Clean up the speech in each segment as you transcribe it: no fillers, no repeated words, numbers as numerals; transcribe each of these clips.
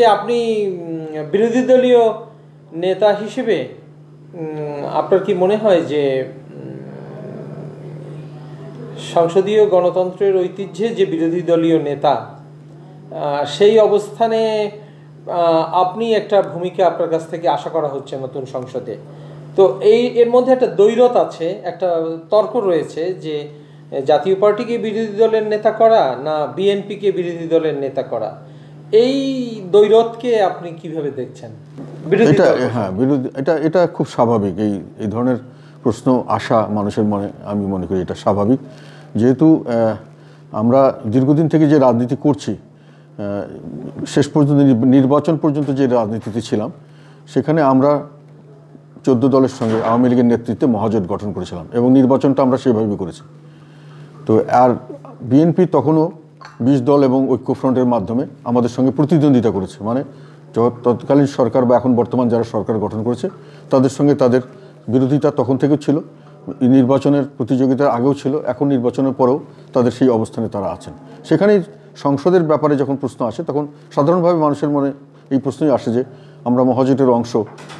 যে আপনি বিরোধী দলীয় নেতা হিসেবে আপনার কি মনে হয় যে সংসদীয় গণতন্ত্রের ঐতিহ্যে যে বিরোধী দলীয় নেতা সেই অবস্থানে আপনি একটা ভূমিকা আপনার কাছ থেকে আশা করা হচ্ছে নতুন সংসদে, তো এর মধ্যে একটা দ্বৈরথ আছে, একটা তর্ক রয়েছে যে জাতীয় পার্টিকে বিরোধী দলের নেতা করা না বিএনপিকে বিরোধী দলের নেতা করা, এই দ্বৈরথকে আপনি কিভাবে দেখছেন? এটা খুব স্বাভাবিক, এই ধরনের প্রশ্ন আসা মানুষের মনে, আমি মনে করি এটা স্বাভাবিক। যেহেতু আমরা দীর্ঘদিন থেকে যে রাজনীতি করছি, শেষ পর্যন্ত নির্বাচন পর্যন্ত যে রাজনীতিতে ছিলাম, সেখানে আমরা 14 দলের সঙ্গে আওয়ামী লীগের নেতৃত্বে মহাজোট গঠন করেছিলাম এবং নির্বাচনটা আমরা সেভাবেই করেছি। তো আর বিএনপি তখনও 20 দল এবং ঐক্যফ্রন্টের মাধ্যমে আমাদের সঙ্গে প্রতিদ্বন্দ্বিতা করেছে, মানে তৎকালীন সরকার বা এখন বর্তমান যারা সরকার গঠন করেছে তাদের সঙ্গে তাদের বিরোধিতা তখন থেকেও ছিল, নির্বাচনের প্রতিযোগিতার আগেও ছিল, এখন নির্বাচনের পরেও তাদের সেই অবস্থানে তারা আছেন। সেখানেই সংসদের ব্যাপারে যখন প্রশ্ন আসে তখন সাধারণভাবে মানুষের মনে এই প্রশ্নই আসে যে আমরা মহাজোটের অংশ,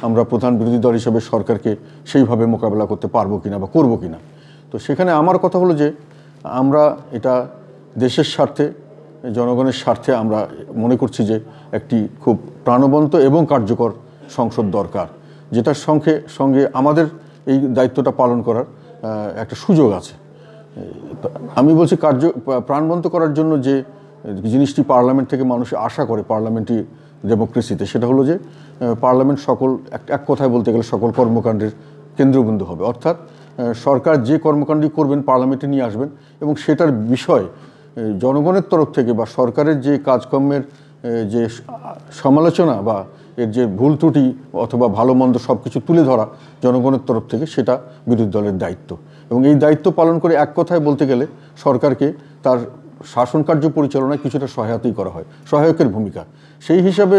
আমরা প্রধান বিরোধী দল হিসেবে সরকারকে সেইভাবে মোকাবেলা করতে পারবো কিনা বা করবো কিনা। তো সেখানে আমার কথা হলো যে আমরা এটা দেশের স্বার্থে, জনগণের স্বার্থে আমরা মনে করছি যে একটি খুব প্রাণবন্ত এবং কার্যকর সংসদ দরকার, যেটার সঙ্গে আমাদের এই দায়িত্বটা পালন করার একটা সুযোগ আছে। আমি বলছি প্রাণবন্ত করার জন্য যে জিনিসটি পার্লামেন্ট থেকে মানুষ আশা করে পার্লামেন্টারি ডেমোক্রেসিতে, সেটা হলো যে পার্লামেন্ট এক কথায় বলতে গেলে সকল কর্মকাণ্ডের কেন্দ্রবিন্দু হবে, অর্থাৎ সরকার যে কর্মকাণ্ডই করবেন পার্লামেন্টে নিয়ে আসবেন এবং সেটার বিষয় জনগণের তরফ থেকে বা সরকারের যে কাজকর্মের যে সমালোচনা বা এর যে ভুল ত্রুটি অথবা ভালো মন্দ সব কিছু তুলে ধরা জনগণের তরফ থেকে, সেটা বিরোধী দলের দায়িত্ব। এবং এই দায়িত্ব পালন করে এক কথায় বলতে গেলে সরকারকে তার শাসন কার্য পরিচালনায় কিছুটা সহায়তাই করা হয়, সহায়কের ভূমিকা। সেই হিসাবে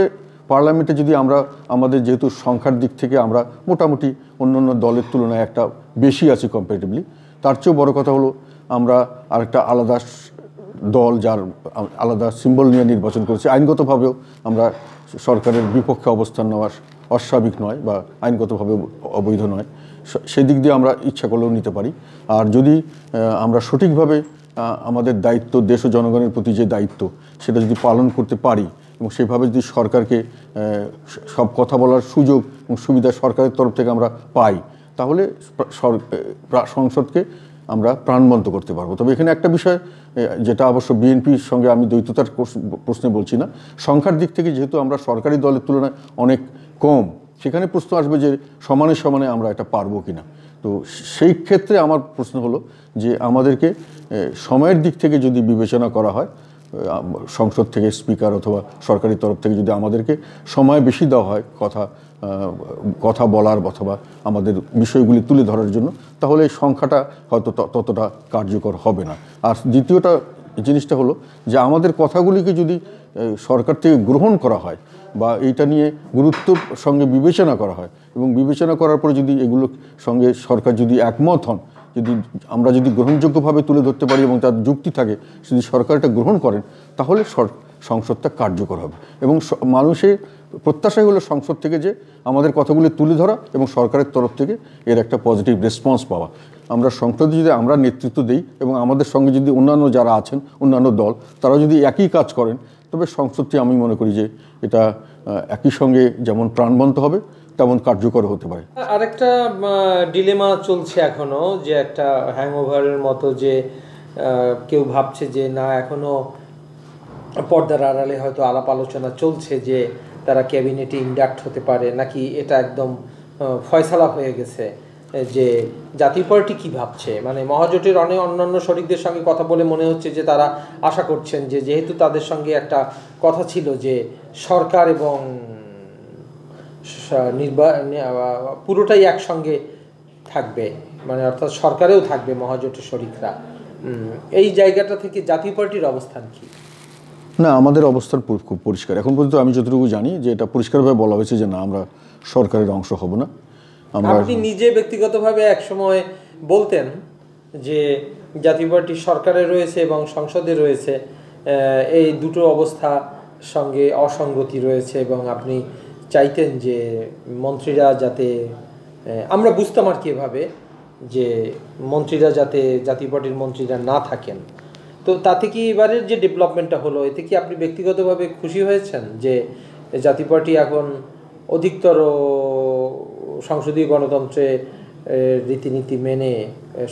পার্লামেন্টে যদি আমরা আমাদের যেহেতু সংখ্যার দিক থেকে আমরা মোটামুটি অন্যান্য দলের তুলনায় একটা বেশি আছি কম্পারেটিভলি, তার চেয়েও বড় কথা হলো আমরা আরেকটা আলাদা দল যার আলাদা সিম্বল নিয়ে নির্বাচন করেছি, আইনগতভাবেও আমরা সরকারের বিপক্ষে অবস্থান নেওয়া অস্বাভাবিক নয় বা আইনগতভাবে অবৈধ নয়, সেদিক দিয়ে আমরা ইচ্ছা করলেও নিতে পারি। আর যদি আমরা সঠিকভাবে আমাদের দায়িত্ব, দেশ ও জনগণের প্রতি যে দায়িত্ব, সেটা যদি পালন করতে পারি এবং সেভাবে যদি সরকারকে সব কথা বলার সুযোগ এবং সুবিধা সরকারের তরফ থেকে আমরা পাই, তাহলে সংসদকে আমরা প্রাণবন্ত করতে পারবো। তবে এখানে একটা বিষয়, যেটা অবশ্য বিএনপির সঙ্গে আমি দ্বৈততার প্রশ্নে বলছি না, সংখ্যার দিক থেকে যেহেতু আমরা সরকারি দলের তুলনায় অনেক কম, সেখানে প্রশ্ন আসবে যে সমানে সমানে আমরা এটা পারবো কিনা। তো সেই ক্ষেত্রে আমার প্রশ্ন হলো যে আমাদেরকে সময়ের দিক থেকে যদি বিবেচনা করা হয়, সংসদ থেকে স্পিকার অথবা সরকারি তরফ থেকে যদি আমাদেরকে সময় বেশি দেওয়া হয় কথা বলার অথবা আমাদের বিষয়গুলি তুলে ধরার জন্য, তাহলে এই সংখ্যাটা হয়তো ততটা কার্যকর হবে না। আর দ্বিতীয়টা জিনিসটা হলো যে আমাদের কথাগুলিকে যদি সরকার থেকে গ্রহণ করা হয় বা এইটা নিয়ে গুরুত্বর সঙ্গে বিবেচনা করা হয় এবং বিবেচনা করার পরে যদি এগুলোর সঙ্গে সরকার যদি একমত হন, আমরা যদি গ্রহণযোগ্যভাবে তুলে ধরতে পারি এবং তার যুক্তি থাকে, যদি সরকার এটা গ্রহণ করেন, তাহলে সংসদটা কার্যকর হবে। এবং মানুষের প্রত্যাশাই হলো সংসদ থেকে যে আমাদের কথাগুলি তুলে ধরা এবং সরকারের তরফ থেকে এর একটা পজিটিভ রেসপন্স পাওয়া। আমরা সংসদে যদি আমরা নেতৃত্ব দিই এবং আমাদের সঙ্গে যদি অন্যান্য যারা আছেন, অন্যান্য দল, তারা যদি একই কাজ করেন, তবে সংসদটি আমি মনে করি যে এটা একই সঙ্গে যেমন প্রাণবন্ত হবে তেমন কার্যকর হতে পারে। আরেকটা ডিলেমা চলছে এখনো, যে একটা হ্যাংওভারের মতো, যে কেউ ভাবছে যে না, এখনো পর্দার আড়ালে হয়তো আলাপ আলোচনা চলছে যে তারা ক্যাবিনেটে ইন্ডাক্ট হতে পারে, নাকি এটা একদম ফয়সালা হয়ে গেছে। যে জাতীয় পার্টি কি ভাবছে, মানে মহাজোটের অন্যান্য শরিকদের সঙ্গে কথা বলে মনে হচ্ছে যে তারা আশা করছেন যে যেহেতু তাদের সঙ্গে একটা কথা ছিল যে সরকার এবং পুরোটাই একসঙ্গে থাকবে, মানে অর্থাৎ সরকারেও থাকবে মহাজোটের শরিকরা, এই জায়গাটা থেকে জাতীয় পার্টির অবস্থান কি? না, আমাদের অবস্থান খুব পরিষ্কার। এখন পর্যন্ত আমি যতটুকু জানি যে এটা পরিষ্কারভাবে বলা হয়েছে যে না, আমরা সরকারের অংশ হব না। আপনি নিজে ব্যক্তিগতভাবে একসময় বলতেন যে জাতীয় পার্টি সরকারে রয়েছে এবং সংসদে রয়েছে, এই দুটো অবস্থা সঙ্গে অসঙ্গতি রয়েছে এবং আপনি চাইতেন যে মন্ত্রীরা যাতে আমরা বুঝতাম আর কি এভাবে যে মন্ত্রীরা যাতে জাতীয় পার্টির মন্ত্রীরা না থাকেন। তো তাতে কি এবারের যে ডেভেলপমেন্টটা হলো এতে কি আপনি ব্যক্তিগতভাবে খুশি হয়েছেন যে জাতীয় পার্টি এখন অধিকতর সংসদীয় গণতন্ত্রে রীতিনীতি মেনে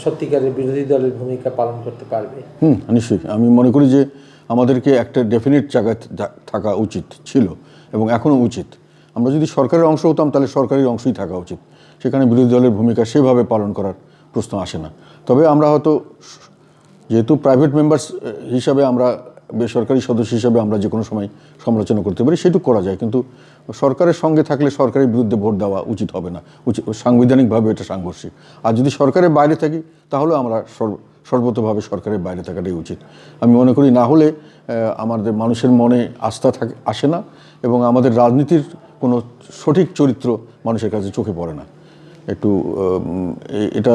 সত্যিকারের বিরোধী দলের ভূমিকা পালন করতে পারবে? নিশ্চয়ই। আমি মনে করি যে আমাদেরকে একটা ডেফিনিট জায়গায় থাকা উচিত ছিল এবং এখনও উচিত। আমরা যদি সরকারের অংশ হতাম তাহলে সরকারের অংশই থাকা উচিত, সেখানে বিরোধী দলের ভূমিকা সেভাবে পালন করার প্রশ্ন আসে না। তবে আমরা হয়তো যেহেতু প্রাইভেট মেম্বার্স হিসাবে, আমরা বেসরকারি সদস্য হিসাবে আমরা যে কোনো সময় সমালোচনা করতে পারি, সেটুকু করা যায়, কিন্তু সরকারের সঙ্গে থাকলে সরকারের বিরুদ্ধে ভোট দেওয়া উচিত হবে না, সাংবিধানিকভাবে এটা সাংঘর্ষিক। আর যদি সরকারের বাইরে থাকি তাহলে আমরা সর্বতভাবে সরকারের বাইরে থাকাটাই উচিত। আমি মনে করি না হলে আমাদের মানুষের মনে আস্থা আসে না এবং আমাদের রাজনীতির কোনো সঠিক চরিত্র মানুষের কাছে চোখে পড়ে না। একটু এটা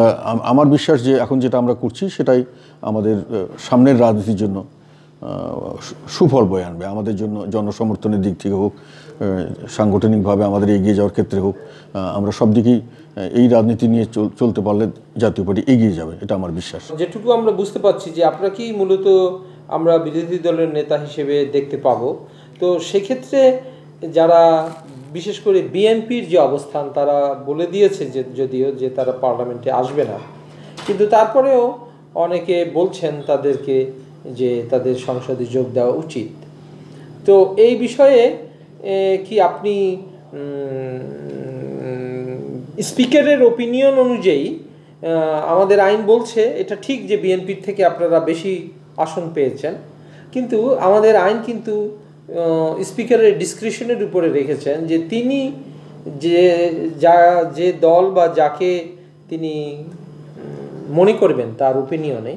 আমার বিশ্বাস যে এখন যেটা আমরা করছি সেটাই আমাদের সামনের রাজনীতির জন্য সুফল বয়ে আনবে, আমাদের জন্য জনসমর্থনের দিক থেকে হোক, সাংগঠনিকভাবে আমাদের এগিয়ে যাওয়ার ক্ষেত্রে হোক, আমরা সব দিকেই এই রাজনীতি নিয়ে চলতে পারলে জাতীয় পার্টি এগিয়ে যাবে, এটা আমার বিশ্বাস। যেটুকু আমরা বুঝতে পারছি যে আপনাকেই মূলত আমরা বিরোধী দলের নেতা হিসেবে দেখতে পাবো। তো সেক্ষেত্রে যারা বিশেষ করে বিএনপির যে অবস্থান, তারা বলে দিয়েছে যে যদিও যে তারা পার্লামেন্টে আসবে না, কিন্তু তারপরেও অনেকে বলছেন তাদেরকে যে তাদের সংসদে যোগ দেওয়া উচিত। তো এই বিষয়ে কি আপনি স্পিকারের ওপিনিয়ন অনুযায়ী আমাদের আইন বলছে এটা ঠিক যে বিএনপির থেকে আপনারা বেশি আসন পেয়েছেন, কিন্তু আমাদের আইন কিন্তু স্পিকারের ডিসক্রিশনের উপরে রেখেছেন যে তিনি যে দল বা যাকে তিনি মনে করবেন তার ওপিনিয়নে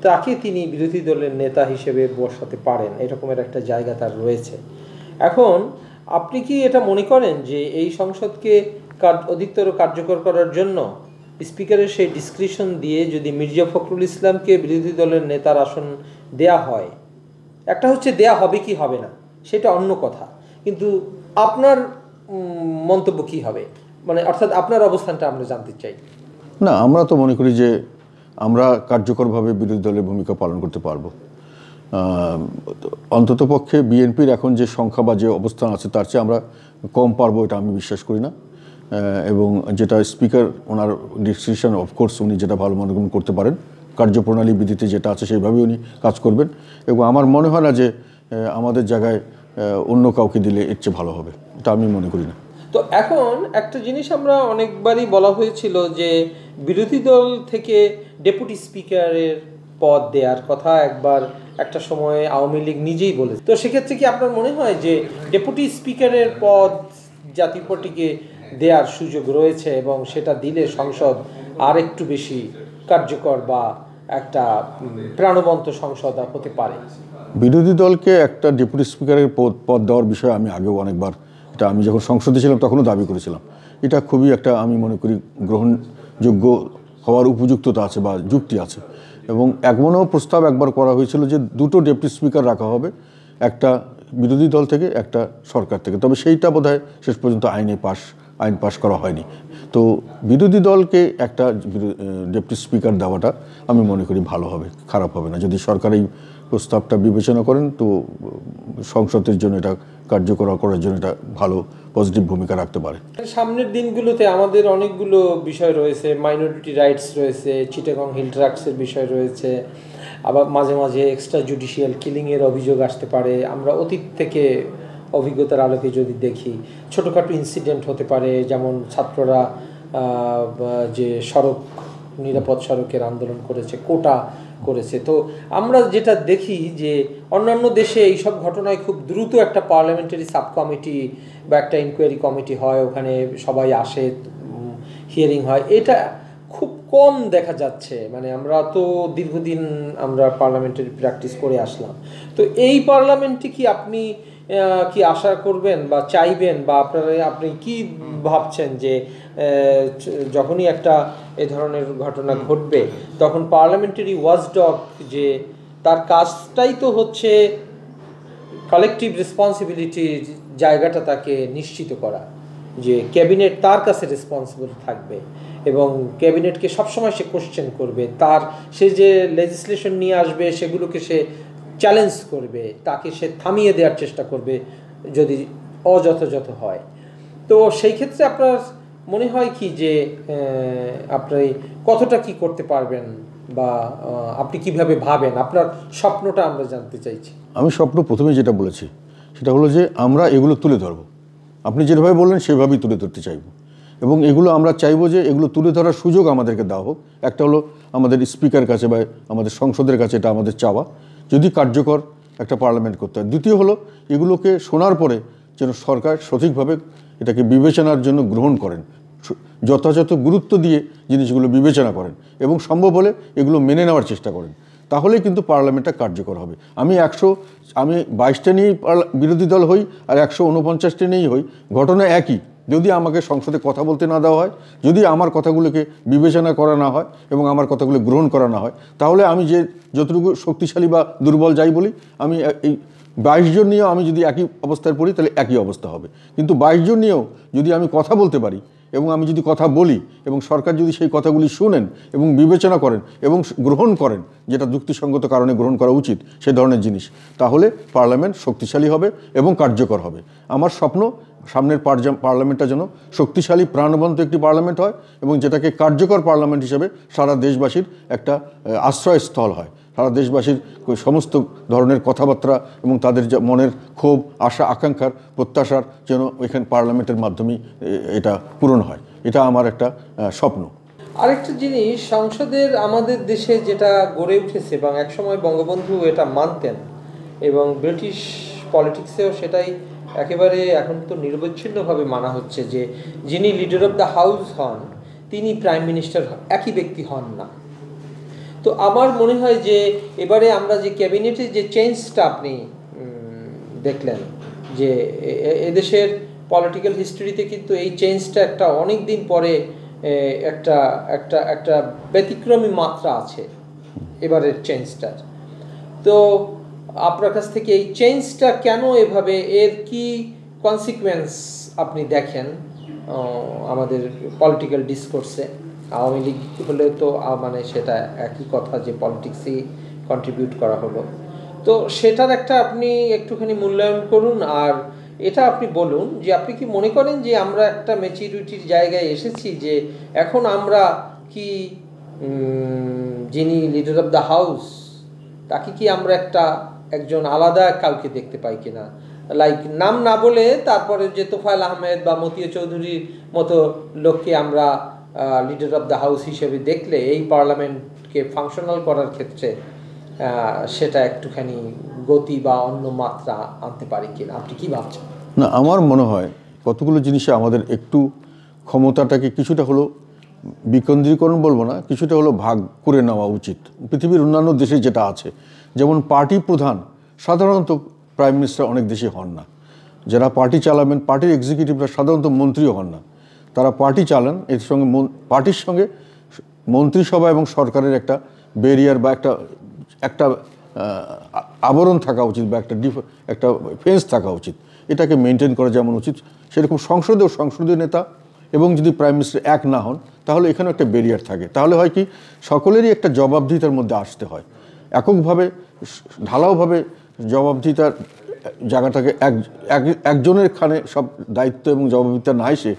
তাকে তিনি বিরোধী দলের নেতা হিসেবে বসাতে পারেন, এরকমের একটা জায়গা তার রয়েছে। এখন আপনি কি এটা মনে করেন যে এই সংসদকে অধিকতর কার্যকর করার জন্য স্পিকারের সেই ডিসক্রিশন দিয়ে যদি মির্জা ফখরুল ইসলামকে বিরোধী দলের নেতার আসন দেয়া হয়, একটা হচ্ছে দেয়া হবে কি হবে না সেটা অন্য কথা, কিন্তু আপনার মন্তব্য কি হবে, মানে অর্থাৎ আপনার অবস্থানটা আমরা জানতে চাই। না, আমরা তো মনে করি যে আমরা কার্যকরভাবে বিরোধী দলের ভূমিকা পালন করতে পারবো। অন্ততপক্ষে বিএনপির এখন যে সংখ্যা বা যে অবস্থান আছে তার চেয়ে আমরা কম পারবো এটা আমি বিশ্বাস করি না। এবং যেটা স্পিকার ওনার ডিসিশন, অফকোর্স উনি যেটা ভালো মনে করতে পারেন, কার্যপ্রণালী বিধিতে যেটা আছে সেইভাবেই উনি কাজ করবেন এবং আমার মনে হয় না যে আমাদের জায়গায় অন্য কাউকে দিলে এর চেয়ে ভালো হবে, এটা আমি মনে করি না। তো এখন একটা জিনিস আমরা অনেকবারই বলা হয়েছিল যে বিরোধী দল থেকে ডেপুটি স্পিকারের পদ দেওয়ার কথা একবার একটা সময়ে আওয়ামী লীগ নিজেই বলেছে। তো সেক্ষেত্রে কি আপনার মনে হয় যে ডেপুটি স্পিকারের পদ জাতীয় পার্টিকে দেওয়ার সুযোগ রয়েছে এবং সেটা দিলে সংসদ আর একটু বেশি কার্যকর বা একটা প্রাণবন্ত সংসদ হতে পারে? বিরোধী দলকে একটা ডেপুটি স্পিকারের পদ দেওয়ার বিষয়ে আমি আগেও অনেকবার, এটা আমি যখন সংসদে ছিলাম তখনও দাবি করেছিলাম। এটা খুবই একটা, আমি মনে করি, গ্রহণযোগ্য হওয়ার উপযুক্ততা আছে বা যুক্তি আছে এবং এমনও প্রস্তাব একবার করা হয়েছিল যে দুটো ডেপুটি স্পিকার রাখা হবে, একটা বিরোধী দল থেকে একটা সরকার থেকে, তবে সেইটা বোধহয় শেষ পর্যন্ত আইন পাশ করা হয়নি। তো বিরোধী দলকে একটা ডেপুটি স্পিকার দেওয়াটা আমি মনে করি ভালো হবে, খারাপ হবে না। যদি সরকার এই প্রস্তাবটা বিবেচনা করেন তো সংসদের জন্য এটা কার্যকর করার জন্য এটা ভালো পজিটিভ ভূমিকা রাখতে পারে। সামনের দিনগুলোতে আমাদের অনেকগুলো বিষয় রয়েছে, মাইনরিটি রাইটস রয়েছে, চিটাগং হিল ট্রাক্সের বিষয় রয়েছে, আবার মাঝে মাঝে এক্সট্রা জুডিশিয়াল কিলিংয়ের অভিযোগ আসতে পারে। আমরা অতীত থেকে অভিজ্ঞতার আলোকে যদি দেখি, ছোটোখাটো ইনসিডেন্ট হতে পারে, যেমন ছাত্ররা যে নিরাপদ সড়কের আন্দোলন করেছে, কোটা করেছে। তো আমরা যেটা দেখি যে অন্যান্য দেশে এইসব ঘটনায় খুব দ্রুত একটা পার্লামেন্টারি সাব কমিটি বা একটা ইনকোয়ারি কমিটি হয়, ওখানে সবাই আসে, হিয়ারিং হয়। এটা খুব কম দেখা যাচ্ছে, মানে আমরা তো দীর্ঘদিন আমরা পার্লামেন্টারি প্র্যাকটিস করে আসলাম। তো এই পার্লামেন্টে কি আপনি কি আশা করবেন বা চাইবেন বা আপনি কি ভাবছেন যে যখনই একটা এ ধরনের ঘটনা ঘটবে তখন পার্লামেন্টারি ওয়াচডগ যে তার কাজটাই তো হচ্ছে কালেকটিভ রেসপন্সিবিলিটির জায়গাটা তাকে নিশ্চিত করা, যে ক্যাবিনেট তার কাছে রেসপন্সিবল থাকবে এবং ক্যাবিনেটকে সবসময় সে কোশ্চেন করবে, সে যে লেজিসলেশন নিয়ে আসবে সেগুলোকে সে চ্যালেঞ্জ করবে, তাকে সে থামিয়ে দেওয়ার চেষ্টা করবে যদি অযথাযথ হয়। তো সেই ক্ষেত্রে আপনার মনে হয় কি যে আপনি কতটা কি করতে পারবেন, বা আপনি কিভাবে ভাবেন, আপনার স্বপ্নটা আমরা জানতে চাইছি। আমি স্বপ্ন প্রথমে যেটা বলেছি সেটা হলো যে আমরা এগুলো তুলে ধরব, আপনি যেভাবে বললেন সেভাবেই তুলে ধরতে চাইব, এবং এগুলো আমরা চাইবো যে এগুলো তুলে ধরার সুযোগ আমাদেরকে দেওয়া হোক। একটা হলো আমাদের স্পিকার কাছে বা আমাদের সংসদের কাছে, এটা আমাদের চাওয়া, যদি কার্যকর একটা পার্লামেন্ট করতে হয়। দ্বিতীয় হলো এগুলোকে শোনার পরে যেন সরকার সঠিকভাবে এটাকে বিবেচনার জন্য গ্রহণ করেন, যথাযথ গুরুত্ব দিয়ে জিনিসগুলো বিবেচনা করেন এবং সম্ভব হলে এগুলো মেনে নেওয়ার চেষ্টা করেন, তাহলেই কিন্তু পার্লামেন্টটা কার্যকর হবে। আমি 22টা নিয়েই বিরোধী দল হই আর 149টা নিয়েই হই, ঘটনা একই। যদি আমাকে সংসদে কথা বলতে না দেওয়া হয়, যদি আমার কথাগুলোকে বিবেচনা করা না হয় এবং আমার কথাগুলো গ্রহণ করা না হয়, তাহলে আমি যে যতটুকু শক্তিশালী বা দুর্বল যাই বলি, আমি এই 22 জন নিয়েও আমি যদি একই অবস্থায় পড়ি তাহলে একই অবস্থা হবে। কিন্তু 22 জন নিয়েও যদি আমি কথা বলতে পারি এবং আমি যদি কথা বলি এবং সরকার যদি সেই কথাগুলি শুনেন এবং বিবেচনা করেন এবং গ্রহণ করেন, যেটা যুক্তিসঙ্গত কারণে গ্রহণ করা উচিত সে ধরনের জিনিস, তাহলে পার্লামেন্ট শক্তিশালী হবে এবং কার্যকর হবে। আমার স্বপ্ন সামনের পার্লামেন্টটা যেন শক্তিশালী প্রাণবন্ত একটি পার্লামেন্ট হয় এবং যেটাকে কার্যকর পার্লামেন্ট হিসেবে সারা দেশবাসীর একটা আশ্রয়স্থল হয়। সারা দেশবাসীর সমস্ত ধরনের কথাবার্তা এবং তাদের মনের ক্ষোভ, আশা, আকাঙ্ক্ষার, প্রত্যাশার যেন এখানে পার্লামেন্টের মাধ্যমেই এটা পূরণ হয়। এটা আমার একটা স্বপ্ন। আরেকটা জিনিস, সংসদের আমাদের দেশে যেটা গড়ে উঠেছে এবং একসময় বঙ্গবন্ধু এটা মানতেন এবং ব্রিটিশ পলিটিক্সেও সেটাই একেবারে এখন তো নিরবচ্ছিন্নভাবে মানা হচ্ছে, যে যিনি লিডার অফ দ্য হাউস হন তিনি প্রাইম মিনিস্টার একই ব্যক্তি হন না। তো আমার মনে হয় যে এবারে আমরা যে ক্যাবিনেটে যে চেঞ্জটা আপনি দেখলেন, যে এদেশের পলিটিক্যাল হিস্ট্রিতে কিন্তু এই চেঞ্জটা একটা অনেক দিন পরে একটা একটা একটা ব্যতিক্রমী মাত্রা আছে এবারের চেঞ্জটার। তো আপনার কাছ থেকে এই চেঞ্জটা কেন এভাবে, এর কি কনসিকুয়েন্স আপনি দেখেন আমাদের পলিটিক্যাল ডিসকোর্সে? আওয়ামী লীগ হলে তো মানে সেটা একই কথা, যে পলিটিক্সই কন্ট্রিবিউট করা হলো। তো সেটার একটা আপনি একটুখানি মূল্যায়ন করুন, আর এটা আপনি বলুন যে আপনি কি মনে করেন যে আমরা একটা ম্যাচিউরিটির জায়গায় এসেছি, যে এখন আমরা কি যিনি লিডার অফ দ্য হাউস তাকে কি আমরা একজন আলাদা কাউকে দেখতে পাই কিনা, লাইক নাম না বলে তারপরে যে তোফায়েল আহমেদ বা মতিয়া চৌধুরীর মতো লোককে আমরা লিডার অফ দ্য হাউস হিসেবে দেখলে এই পার্লামেন্টকে ফাংশনাল করার ক্ষেত্রে সেটা একটুখানি গতি বা অন্য মাত্রা আনতে পারি কিনা, আপনি কি ভাবছেন? না, আমার মনে হয় কতগুলো জিনিসে আমাদের একটু ক্ষমতাটাকে কিছুটা হলো বিকেন্দ্রীকরণ বলবো না, কিছুটা হলো ভাগ করে নেওয়া উচিত। পৃথিবীর অন্যান্য দেশে যেটা আছে, যেমন পার্টি প্রধান সাধারণত প্রাইম মিনিস্টার অনেক দেশে হন না, যারা পার্টি চালাবেন পার্টির এক্সিকিউটিভরা সাধারণত মন্ত্রীও হন না, তারা পার্টি চালান। এর সঙ্গে পার্টির সঙ্গে মন্ত্রিসভা এবং সরকারের একটা ব্যারিয়ার বা একটা আবরণ থাকা উচিত বা একটা ফেন্স থাকা উচিত। এটাকে মেনটেন করা যেমন উচিত, সেরকম সংসদীয় নেতা এবং যদি প্রাইম মিনিস্টার এক না হন তাহলে এখানে একটা ব্যারিয়ার থাকে। তাহলে হয় কি, সকলেরই একটা জবাবদিহিতার মধ্যে আসতে হয়। এককভাবে ঢালাওভাবে জবাবদিহিতার জায়গাটাকে একজনের খানে সব দায়িত্ব এবং জবাবদিহিতা না এসে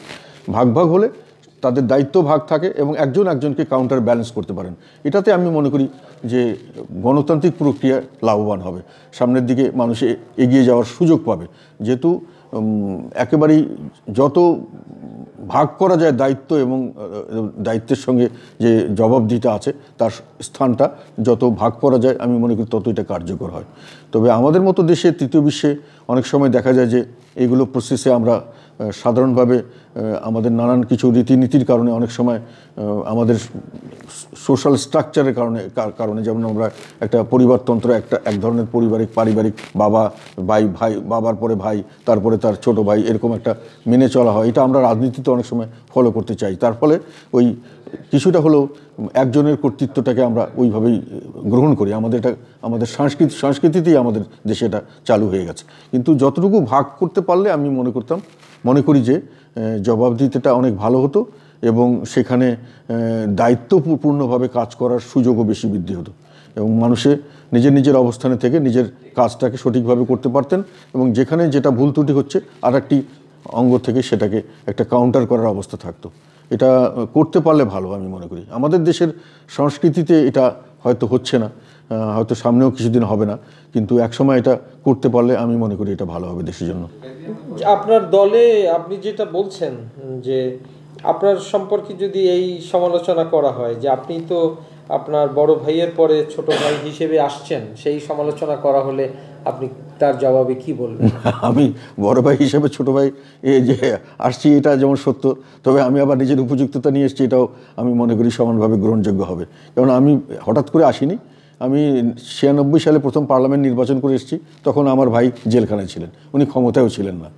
ভাগ হলে তাদের দায়িত্ব ভাগ থাকে এবং একজনকে কাউন্টার ব্যালেন্স করতে পারেন। এটাতে আমি মনে করি যে গণতান্ত্রিক প্রক্রিয়া লাভবান হবে, সামনের দিকে মানুষ এগিয়ে যাওয়ার সুযোগ পাবে। যেহেতু একেবারেই যত ভাগ করা যায় দায়িত্ব এবং দায়িত্বের সঙ্গে যে জবাবদিহিতা আছে তার স্থানটা যত ভাগ করা যায় আমি মনে করি তত এটা কার্যকর হয়। তবে আমাদের মতো দেশে, তৃতীয় বিশ্বে অনেক সময় দেখা যায় যে এইগুলো প্রসেসে আমরা সাধারণভাবে আমাদের নানান কিছু রীতিনীতির কারণে অনেক সময় আমাদের সোশ্যাল স্ট্রাকচারের কারণে যেমন আমরা একটা পরিবারতন্ত্র, এক ধরনের পারিবারিক বাবার পরে ভাই, তারপরে তার ছোট ভাই, এরকম একটা মেনে চলা হয়। এটা আমরা রাজনীতিতে অনেক সময় ফলো করতে চাই। তার ফলে ওই কিছুটা হলেও একজনের কর্তৃত্বটাকে আমরা ওইভাবেই গ্রহণ করি। আমাদের সংস্কৃতিতেই আমাদের দেশে এটা চালু হয়ে গেছে। কিন্তু যতটুকু ভাগ করতে পারলে আমি মনে করি যে জবাবদিহিতাটা অনেক ভালো হতো এবং সেখানে দায়িত্বপূর্ণভাবে কাজ করার সুযোগও বেশি বৃদ্ধি হতো এবং মানুষে নিজের অবস্থানে থেকে নিজের কাজটাকে সঠিকভাবে করতে পারতেন এবং যেখানে যেটা ভুল ত্রুটি হচ্ছে আর একটি অঙ্গ থেকে সেটাকে একটা কাউন্টার করার অবস্থা থাকতো। এটা করতে পারলে ভালো আমি মনে করি। আমাদের দেশের সংস্কৃতিতে এটা হয়তো হচ্ছে না, হয়তো সামনেও কিছুদিন হবে না, কিন্তু একসময় এটা করতে পারলে আমি মনে করি এটা ভালো হবে দেশের জন্য। আপনার দলে আপনি যেটা বলছেন যে আপনার সম্পর্কে যদি এই সমালোচনা করা হয় যে আপনি তো আপনার বড় ভাইয়ের পরে ছোট ভাই হিসেবে আসছেন, সেই সমালোচনা করা হলে আপনি তার জবাবে কি বলবেন? আমি বড় ভাই হিসেবে ছোট ভাই যে আসছি এটা যেমন সত্য, তবে আমি আবার নিজের উপযুক্ততা নিয়ে এসেছি এটাও আমি মনে করি সমানভাবে গ্রহণযোগ্য হবে। কারণ আমি হঠাৎ করে আসিনি, আমি 96 সালে প্রথম পার্লামেন্ট নির্বাচন করে এসেছি, তখন আমার ভাই জেলখানায় ছিলেন, উনি ক্ষমতায়ও ছিলেন না।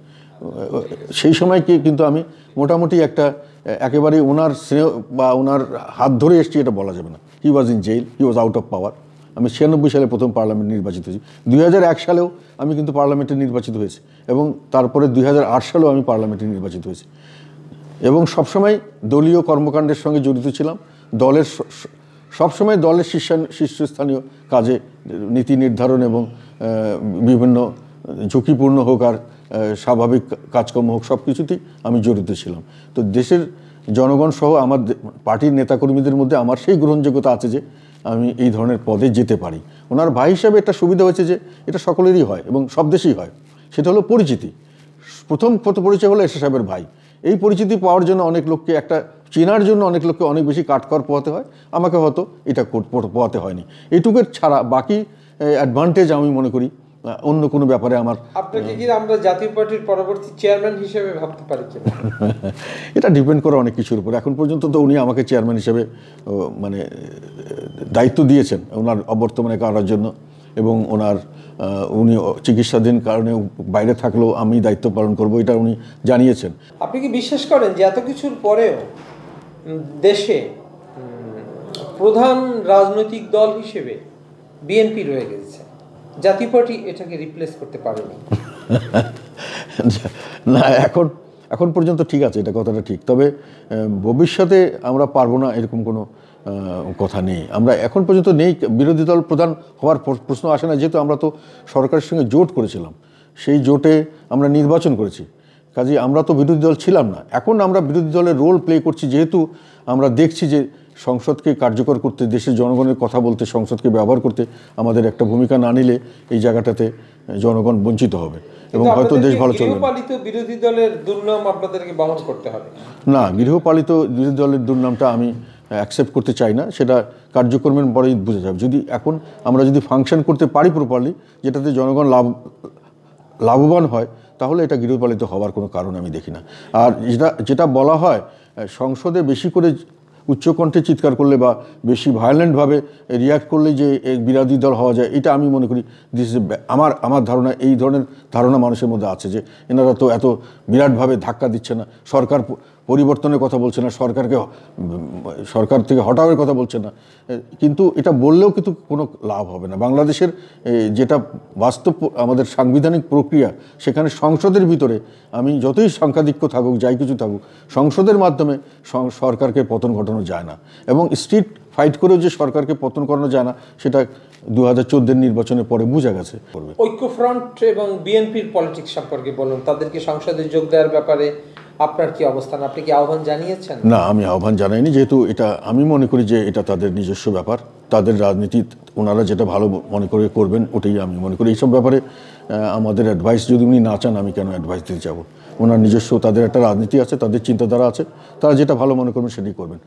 সেই সময় কিন্তু আমি মোটামুটি একেবারে ওনার স্নেহ বা ওনার হাত ধরে এসেছি এটা বলা যাবে না। He was in jail, he was out of power. আমি 96 সালে প্রথম পার্লামেন্ট নির্বাচিত হয়েছি। 2001 সালেও আমি কিন্তু পার্লামেন্টে নির্বাচিত হয়েছি এবং তারপরে 2008 সালেও আমি পার্লামেন্টে নির্বাচিত হয়েছি এবং সবসময় দলীয় কর্মকাণ্ডের সঙ্গে জড়িত ছিলাম। সবসময় দলের শীর্ষস্থানীয় কাজে নীতি নির্ধারণ এবং বিভিন্ন ঝুঁকিপূর্ণ হোক আর স্বাভাবিক কাজকর্ম হোক সব কিছুতেই আমি জড়িত ছিলাম। তো দেশের জনগণ সহ আমার পার্টির নেতাকর্মীদের মধ্যে আমার সেই গ্রহণযোগ্যতা আছে যে আমি এই ধরনের পদে যেতে পারি। ওনার ভাই হিসাবে একটা সুবিধা হয়েছে যে এটা সকলেরই হয় এবং সব দেশেই হয়, সেটা হলো পরিচিতি। প্রথম পরিচয় হলো এসএ সাহেবের ভাই। এই পরিচিতি পাওয়ার জন্য অনেক লোককে চেনার জন্য অনেক লোককে অনেক বেশি কাঠখড় পোহাতে হয়, আমাকে হয়তো এটা পোহাতে হয়নি। এইটুকুর ছাড়া বাকি অ্যাডভান্টেজ আমি মনে করি অন্য কোনো ব্যাপারে আমার। আপনাকে কি আমরা জাতীয় পার্টির পরবর্তী চেয়ারম্যান হিসেবে ভাবতে পারি কিনা? এটা ডিপেন্ড করে অনেক কিছুর উপর। এখন পর্যন্ত তো উনি আমাকে চেয়ারম্যান হিসেবে মানে দায়িত্ব দিয়েছেন ওনার অবর্তমানে করার জন্য এবং উনি চিকিৎসাধীন কারণে বাইরে থাকলেও আমি দায়িত্ব পালন করব, এটা উনি জানিয়েছেন। আপনি কি বিশ্বাস করেন যে এত কিছুর পরেও দেশে প্রধান রাজনৈতিক দল হিসেবে বিএনপি রয়ে গেছে, জাতীয় পার্টি এটাকে রিপ্লেস করতে পারেনি? না, এখন পর্যন্ত ঠিক আছে, এটা কথাটা ঠিক। তবে ভবিষ্যতে আমরা পারবো না এরকম কোনো কথা নেই। আমরা এখন পর্যন্ত নেই, বিরোধী দল প্রধান হওয়ার প্রশ্ন আসে না, যেহেতু আমরা তো সরকারের সঙ্গে জোট করেছিলাম, সেই জোটে আমরা নির্বাচন করেছি, কাজেই আমরা তো বিরোধী দল ছিলাম না। এখন আমরা বিরোধী দলের রোল প্লে করছি, যেহেতু আমরা দেখছি যে সংসদকে কার্যকর করতে, দেশের জনগণের কথা বলতে, সংসদকে ব্যবহার করতে আমাদের একটা ভূমিকা না নিলে এই জায়গাটাতে জনগণ বঞ্চিত হবে এবং হয়তো দেশ ভালো চলবে না। গৃহপালিত বিরোধী দলের দুর্নাম আপনাদেরকে বহন করতে হবে না, গৃহপালিত বিরোধী দলের দুর্নামটা আমি অ্যাকসেপ্ট করতে চাই না, সেটা কার্যক্রমের পরেই বোঝা যাবে। আমরা যদি ফাংশন করতে পারি প্রপারলি, যেটাতে জনগণ লাভবান হয়, তাহলে এটা গৃহপালিত হওয়ার কোনো কারণ আমি দেখি না। আর যেটা বলা হয় সংসদে বেশি করে উচ্চকণ্ঠে চিৎকার করলে বা বেশি ভায়োলেন্টভাবে রিয়াক্ট করলে যে বিরোধী দল হওয়া যায়, এটা আমি মনে করি আমার ধারণা, এই ধরনের ধারণা মানুষের মধ্যে আছে যে এনারা তো এত বিরাটভাবে ধাক্কা দিচ্ছে না, সরকার পরিবর্তনের কথা বলছে না, সরকার থেকে হটানোর কথা বলছে না, কিন্তু এটা বললেও কিন্তু কোনো লাভ হবে না। বাংলাদেশের যেটা বাস্তব আমাদের সাংবিধানিক প্রক্রিয়া, সেখানে সংসদের ভিতরে আমি যতই সংখ্যাধিক্য থাকুক, যাই কিছু থাকুক, সংসদের মাধ্যমে সরকারকে পতন ঘটানো যায় না এবং স্ট্রিট ফাইট করেও যে সরকারকে পতন করানো যায় না, সেটা 2014 নির্বাচনের পরে বোঝা গেছে। ঐক্যফ্রন্ট এবং বিএনপির পলিটিক্স সম্পর্কে বলুন, তাদেরকে সংসদে যোগ দেওয়ার ব্যাপারে আপনার কি অবস্থান? আপনি কি আহ্বান জানিয়েছেন? না, আমি আহ্বান জানাইনি, যেহেতু এটা আমি মনে করি যে এটা তাদের নিজস্ব ব্যাপার, তাদের রাজনীতি, ওনারা যেটা ভালো মনে করে করবেন ওটাই আমি মনে করি। এইসব ব্যাপারে আমাদের অ্যাডভাইস যদি উনি না চান, আমি কেন অ্যাডভাইস দিতে যাবো? ওনার নিজস্ব তাদের একটা রাজনীতি আছে, তাদের চিন্তাধারা আছে, তারা যেটা ভালো মনে করবেন সেটাই করবেন।